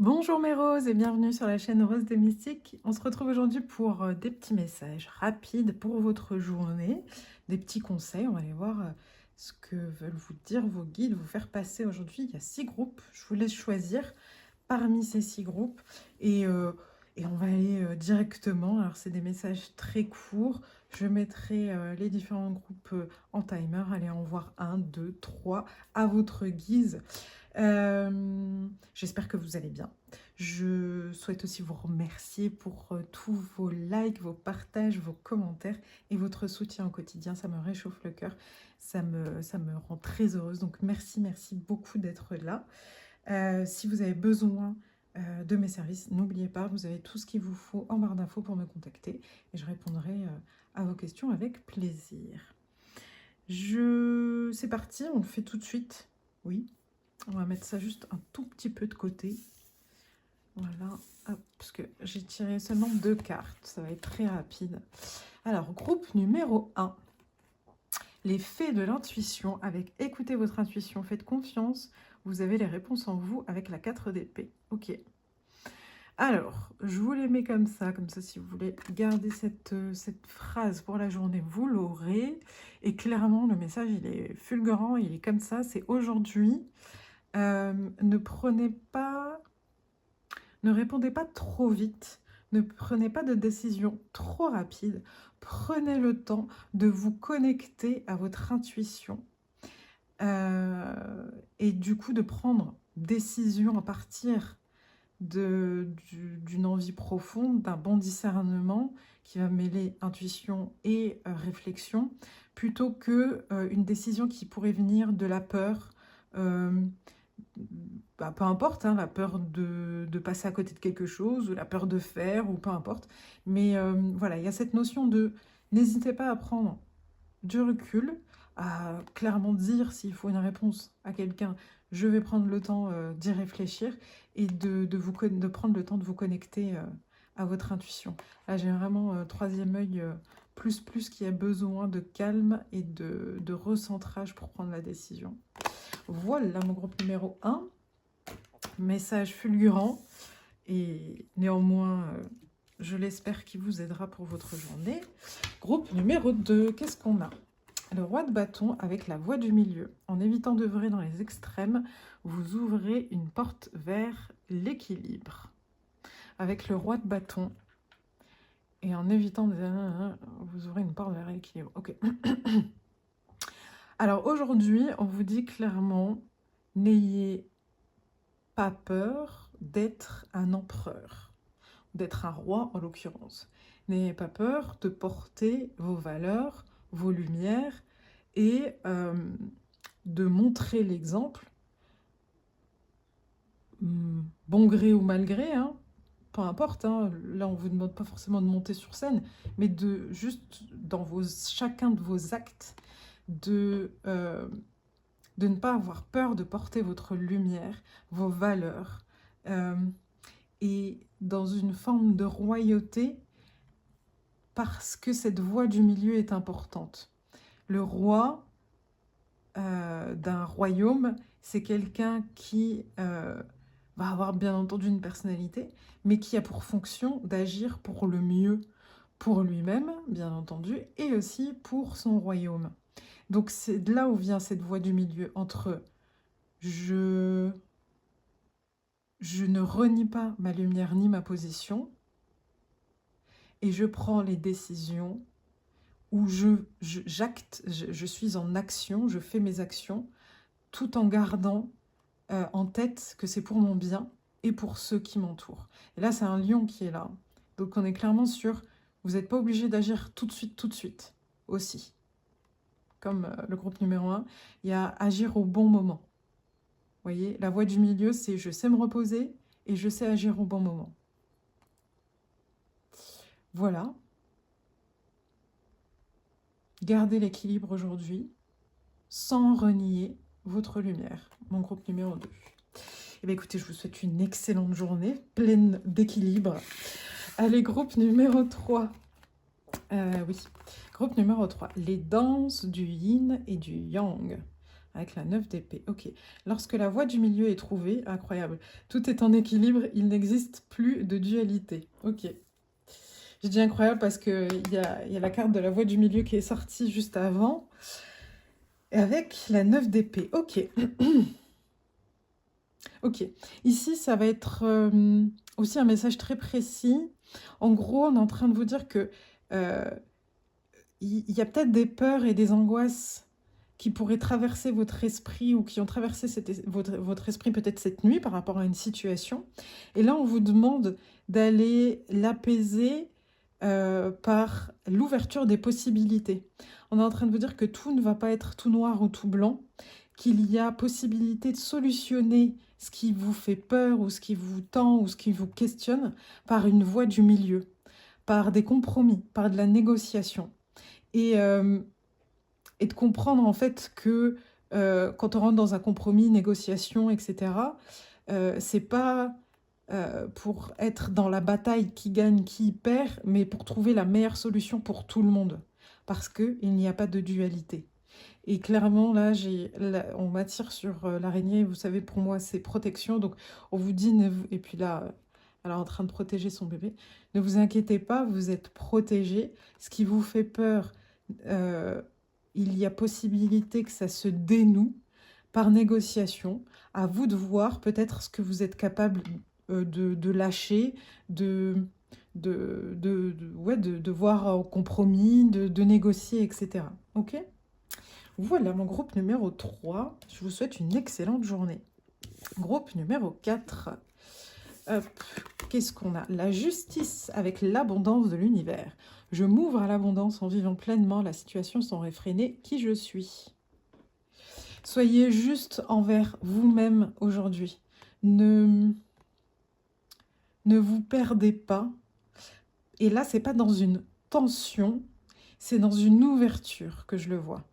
Bonjour mes roses et bienvenue sur la chaîne Rose des Mystiques. On se retrouve aujourd'hui pour des petits messages rapides pour votre journée, des petits conseils. On va aller voir ce que veulent vous dire vos guides, vous faire passer aujourd'hui. Il y a 6 groupes, je vous laisse choisir parmi ces 6 groupes et on va aller directement. Alors c'est des messages très courts, je mettrai les différents groupes en timer. Allez en voir 1, 2, 3 à votre guise. J'espère que vous allez bien. Je souhaite aussi vous remercier pour tous vos likes, vos partages, vos commentaires et votre soutien au quotidien. Ça me réchauffe le cœur, ça me rend très heureuse. Donc merci, merci beaucoup d'être là. Si vous avez besoin de mes services, n'oubliez pas, vous avez tout ce qu'il vous faut en barre d'infos pour me contacter et je répondrai à vos questions avec plaisir. C'est parti, on le fait tout de suite. Oui. On va mettre ça juste un tout petit peu de côté. Voilà, hop, parce que j'ai tiré seulement 2 cartes. Ça va être très rapide. Alors, groupe numéro 1. Les fées de l'intuition. Avec écoutez votre intuition, faites confiance. Vous avez les réponses en vous avec la 4 d'épée. Ok. Alors, je vous les mets comme ça si vous voulez garder cette phrase pour la journée, vous l'aurez. Et clairement, le message, il est fulgurant, il est comme ça, c'est aujourd'hui. Ne répondez pas trop vite, ne prenez pas de décision trop rapide, prenez le temps de vous connecter à votre intuition et du coup de prendre décision à partir d'une envie profonde, d'un bon discernement qui va mêler intuition et réflexion, plutôt que une décision qui pourrait venir de la peur, peu importe, hein, la peur de passer à côté de quelque chose, ou la peur de faire, ou peu importe. Mais voilà, il y a cette notion de n'hésitez pas à prendre du recul, à clairement dire s'il faut une réponse à quelqu'un, je vais prendre le temps d'y réfléchir et de prendre le temps de vous connecter à votre intuition. Là, j'ai vraiment troisième œil plus qui a besoin de calme et de recentrage pour prendre la décision. Voilà mon groupe numéro 1. Message fulgurant et néanmoins, je l'espère, qui vous aidera pour votre journée. Groupe numéro 2, qu'est-ce qu'on a? Le roi de bâton avec la voie du milieu. En évitant d'œuvrer dans les extrêmes, vous ouvrez une porte vers l'équilibre. Avec le roi de bâton et en évitant vous ouvrez une porte vers l'équilibre. Ok. Alors aujourd'hui, on vous dit clairement, n'ayez pas peur d'être un empereur, d'être un roi en l'occurrence. N'ayez pas peur de porter vos valeurs, vos lumières et de montrer l'exemple, bon gré ou mal gré, hein, peu importe, hein, là on ne vous demande pas forcément de monter sur scène, mais de juste dans chacun de vos actes, de ne pas avoir peur de porter votre lumière, vos valeurs, et dans une forme de royauté, parce que cette voie du milieu est importante. Le roi d'un royaume, c'est quelqu'un qui va avoir bien entendu une personnalité, mais qui a pour fonction d'agir pour le mieux, pour lui-même, bien entendu, et aussi pour son royaume. Donc c'est de là où vient cette voie du milieu, entre je ne renie pas ma lumière ni ma position, et je prends les décisions où j'acte, je suis en action, je fais mes actions, tout en gardant en tête que c'est pour mon bien et pour ceux qui m'entourent. Et là, c'est un lion qui est là. Donc on est clairement sur, vous n'êtes pas obligé d'agir tout de suite, aussi. Comme le groupe numéro 1, il y a agir au bon moment. Vous voyez, la voie du milieu, c'est je sais me reposer et je sais agir au bon moment. Voilà. Gardez l'équilibre aujourd'hui sans renier votre lumière. Mon groupe numéro 2. Eh bien, écoutez, je vous souhaite une excellente journée, pleine d'équilibre. Allez, groupe numéro 3. Oui, groupe numéro 3. Les danses du yin et du yang. avec la 9 d'épée. Ok. Lorsque la voie du milieu est trouvée, incroyable. Tout est en équilibre, il n'existe plus de dualité. Ok. J'ai dit incroyable parce qu'il y a la carte de la voie du milieu qui est sortie juste avant. Et avec la 9 d'épée. Ok. Ok. Ici, ça va être aussi un message très précis. En gros, on est en train de vous dire que euh, il y a peut-être des peurs et des angoisses qui pourraient traverser votre esprit ou qui ont traversé votre esprit peut-être cette nuit par rapport à une situation. Et là, on vous demande d'aller l'apaiser par l'ouverture des possibilités. On est en train de vous dire que tout ne va pas être tout noir ou tout blanc, qu'il y a possibilité de solutionner ce qui vous fait peur ou ce qui vous tend ou ce qui vous questionne par une voie du milieu, par des compromis, par de la négociation. Et de comprendre en fait que quand on rentre dans un compromis, négociation, etc., c'est pas pour être dans la bataille qui gagne, qui perd, mais pour trouver la meilleure solution pour tout le monde. Parce qu'il n'y a pas de dualité. Et clairement, là, on m'attire sur l'araignée. Vous savez, pour moi, c'est protection. Donc, on vous dit, et puis là, elle est en train de protéger son bébé. Ne vous inquiétez pas, vous êtes protégé. Ce qui vous fait peur, euh, il y a possibilité que ça se dénoue par négociation. À vous de voir peut-être ce que vous êtes capable de lâcher, ouais, de voir au compromis, de négocier, etc. Ok? Voilà mon groupe numéro 3. Je vous souhaite une excellente journée. Groupe numéro 4. Hop, qu'est-ce qu'on a? La justice avec l'abondance de l'univers. Je m'ouvre à l'abondance en vivant pleinement la situation sans réfréner qui je suis. Soyez juste envers vous-même aujourd'hui. Ne vous perdez pas. Et là, c'est pas dans une tension, c'est dans une ouverture que je le vois.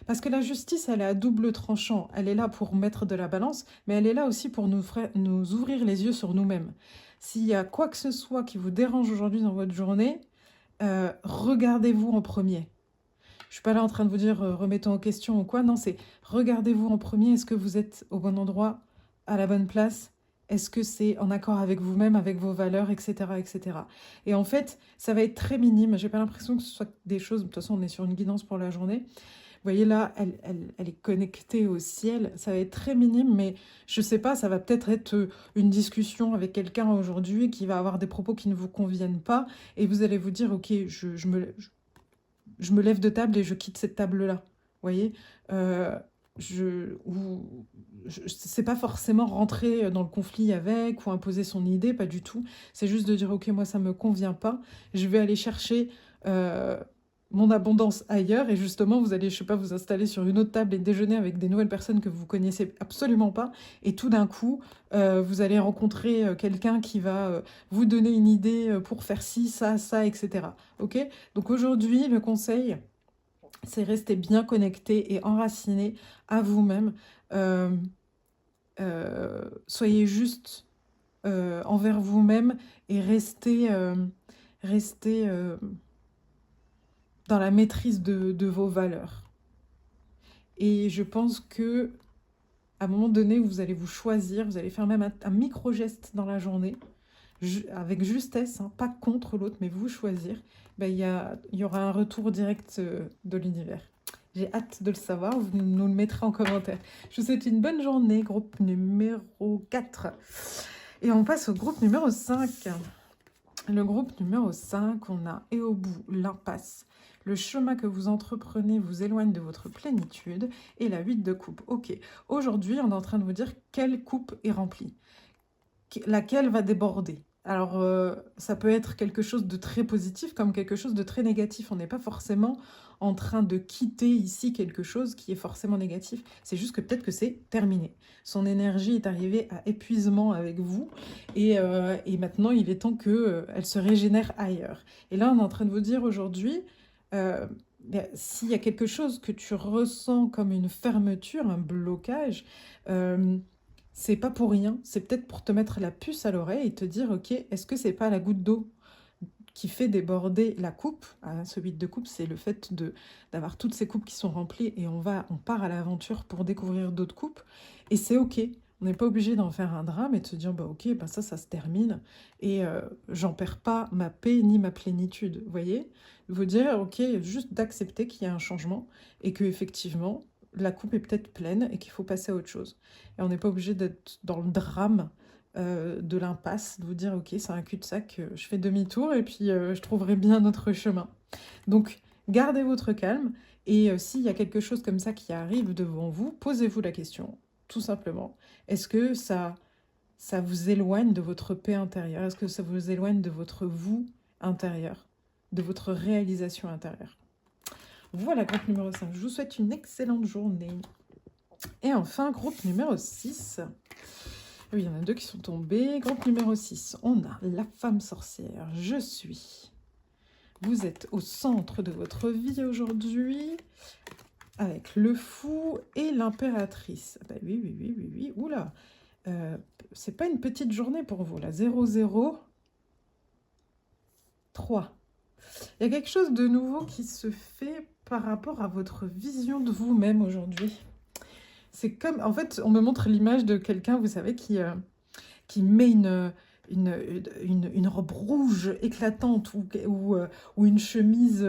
Parce que la justice, elle est à double tranchant. Elle est là pour mettre de la balance, mais elle est là aussi pour nous ouvrir les yeux sur nous-mêmes. S'il y a quoi que ce soit qui vous dérange aujourd'hui dans votre journée, regardez-vous en premier. Je ne suis pas là en train de vous dire remettons en question ou quoi. Non, c'est regardez-vous en premier. Est-ce que vous êtes au bon endroit, à la bonne place? Est-ce que c'est en accord avec vous-même, avec vos valeurs, etc., etc. Et en fait, ça va être très minime. J'ai pas l'impression que ce soit des choses. De toute façon, on est sur une guidance pour la journée. Vous voyez là, elle est connectée au ciel. Ça va être très minime, mais je sais pas, ça va peut-être être une discussion avec quelqu'un aujourd'hui qui va avoir des propos qui ne vous conviennent pas. Et vous allez vous dire, ok, je me lève de table et je quitte cette table-là. Vous voyez c'est pas forcément rentrer dans le conflit avec ou imposer son idée, pas du tout. C'est juste de dire, ok, moi ça me convient pas. Je vais aller chercher mon abondance ailleurs et justement vous allez, je sais pas, vous installer sur une autre table et déjeuner avec des nouvelles personnes que vous connaissez absolument pas et tout d'un coup vous allez rencontrer quelqu'un qui va vous donner une idée pour faire ci, ça, etc. Ok? Donc aujourd'hui le conseil c'est rester bien connecté et enraciné à vous-même. Soyez juste envers vous-même et restez dans la maîtrise de vos valeurs. Et je pense que à un moment donné, vous allez vous choisir, vous allez faire même un micro-geste dans la journée, avec justesse, hein, pas contre l'autre, mais vous choisir, ben, y aura un retour direct de l'univers. J'ai hâte de le savoir, vous nous le mettrez en commentaire. Je vous souhaite une bonne journée, groupe numéro 4. Et on passe au groupe numéro 5. Le groupe numéro 5, on a et au bout l'impasse. Le chemin que vous entreprenez vous éloigne de votre plénitude. Et la 8 de coupe. Ok, aujourd'hui, on est en train de vous dire quelle coupe est remplie. Laquelle va déborder. Alors, ça peut être quelque chose de très positif comme quelque chose de très négatif. On n'est pas forcément en train de quitter ici quelque chose qui est forcément négatif. C'est juste que peut-être que c'est terminé. Son énergie est arrivée à épuisement avec vous et maintenant, il est temps qu'elle se régénère ailleurs. Et là, on est en train de vous dire aujourd'hui, s'il y a quelque chose que tu ressens comme une fermeture, un blocage, c'est pas pour rien, c'est peut-être pour te mettre la puce à l'oreille et te dire, ok, est-ce que c'est pas la goutte d'eau qui fait déborder la coupe. Hein, ce 8 de coupe, c'est le fait d'avoir toutes ces coupes qui sont remplies et on part à l'aventure pour découvrir d'autres coupes. Et c'est OK. On n'est pas obligé d'en faire un drame et de se dire, bah ok, bah ça se termine et j'en perds pas ma paix ni ma plénitude. Vous voyez? Vous dire, ok, juste d'accepter qu'il y a un changement et que effectivement la coupe est peut-être pleine et qu'il faut passer à autre chose. Et on n'est pas obligé d'être dans le drame de l'impasse, de vous dire, ok, c'est un cul-de-sac, je fais demi-tour et puis je trouverai bien notre chemin. Donc, gardez votre calme et s'il y a quelque chose comme ça qui arrive devant vous, posez-vous la question, tout simplement. Est-ce que ça vous éloigne de votre paix intérieure? Est-ce que ça vous éloigne de votre vous intérieur, de votre réalisation intérieure? Voilà, groupe numéro 5. Je vous souhaite une excellente journée. Et enfin, groupe numéro 6. Oui, il y en a 2 qui sont tombés. Groupe numéro 6, on a la femme sorcière. Je suis. Vous êtes au centre de votre vie aujourd'hui, avec le fou et l'impératrice. Ah bah oui. Oula, c'est pas une petite journée pour vous, là. 0, 3. Il y a quelque chose de nouveau qui se fait par rapport à votre vision de vous-même aujourd'hui. C'est comme, en fait, on me montre l'image de quelqu'un, vous savez, qui met une robe rouge éclatante ou une chemise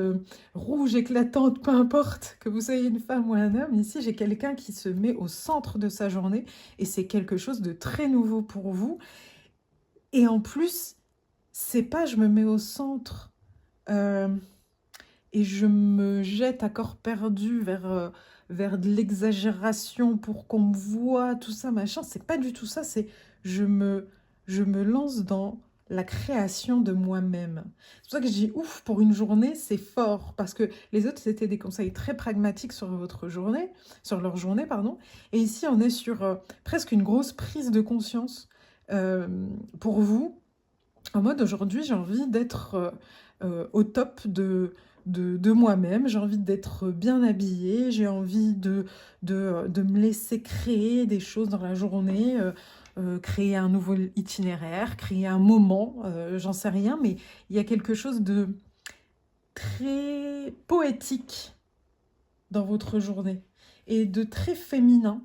rouge éclatante, peu importe que vous soyez une femme ou un homme. Ici, j'ai quelqu'un qui se met au centre de sa journée et c'est quelque chose de très nouveau pour vous. Et en plus, c'est pas je me mets au centre et je me jette à corps perdu vers de l'exagération pour qu'on me voit, tout ça, machin. C'est pas du tout ça, c'est je me lance dans la création de moi-même. C'est pour ça que je dis ouf, pour une journée, c'est fort. Parce que les autres, c'était des conseils très pragmatiques sur votre journée, sur leur journée, pardon. Et ici, on est sur presque une grosse prise de conscience pour vous. En mode, aujourd'hui, j'ai envie d'être au top de moi-même, j'ai envie d'être bien habillée, j'ai envie de me laisser créer des choses dans la journée, créer un nouveau itinéraire, créer un moment, j'en sais rien, mais il y a quelque chose de très poétique dans votre journée et de très féminin,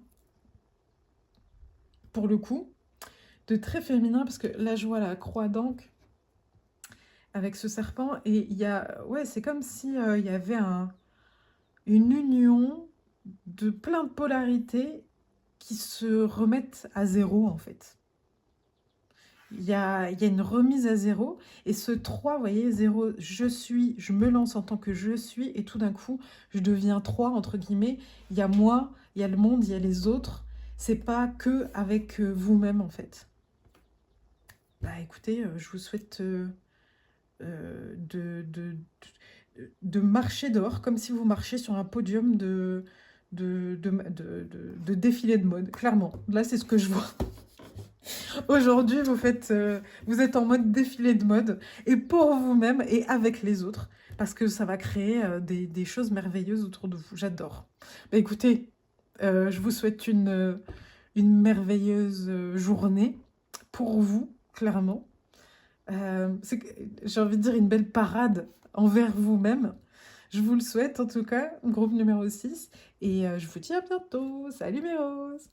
pour le coup, de très féminin, parce que là, je vois la croix d'encre avec ce serpent, et il y a, ouais, c'est comme si il y avait une union de plein de polarités qui se remettent à zéro, en fait. Il y a une remise à zéro, et ce 3, vous voyez, 0, je suis, je me lance en tant que je suis, et tout d'un coup, je deviens 3, entre guillemets. Il y a moi, il y a le monde, il y a les autres. C'est pas que avec vous-même, en fait. Bah écoutez, je vous souhaite de marcher dehors comme si vous marchiez sur un podium de défilé de mode, clairement. Là, c'est ce que je vois. Aujourd'hui, vous êtes en mode défilé de mode, et pour vous-même et avec les autres, parce que ça va créer des choses merveilleuses autour de vous. J'adore. Bah, écoutez, je vous souhaite une merveilleuse journée pour vous, clairement. J'ai envie de dire une belle parade envers vous-même. Je vous le souhaite en tout cas, groupe numéro 6. Et je vous dis à bientôt. Salut mes roses!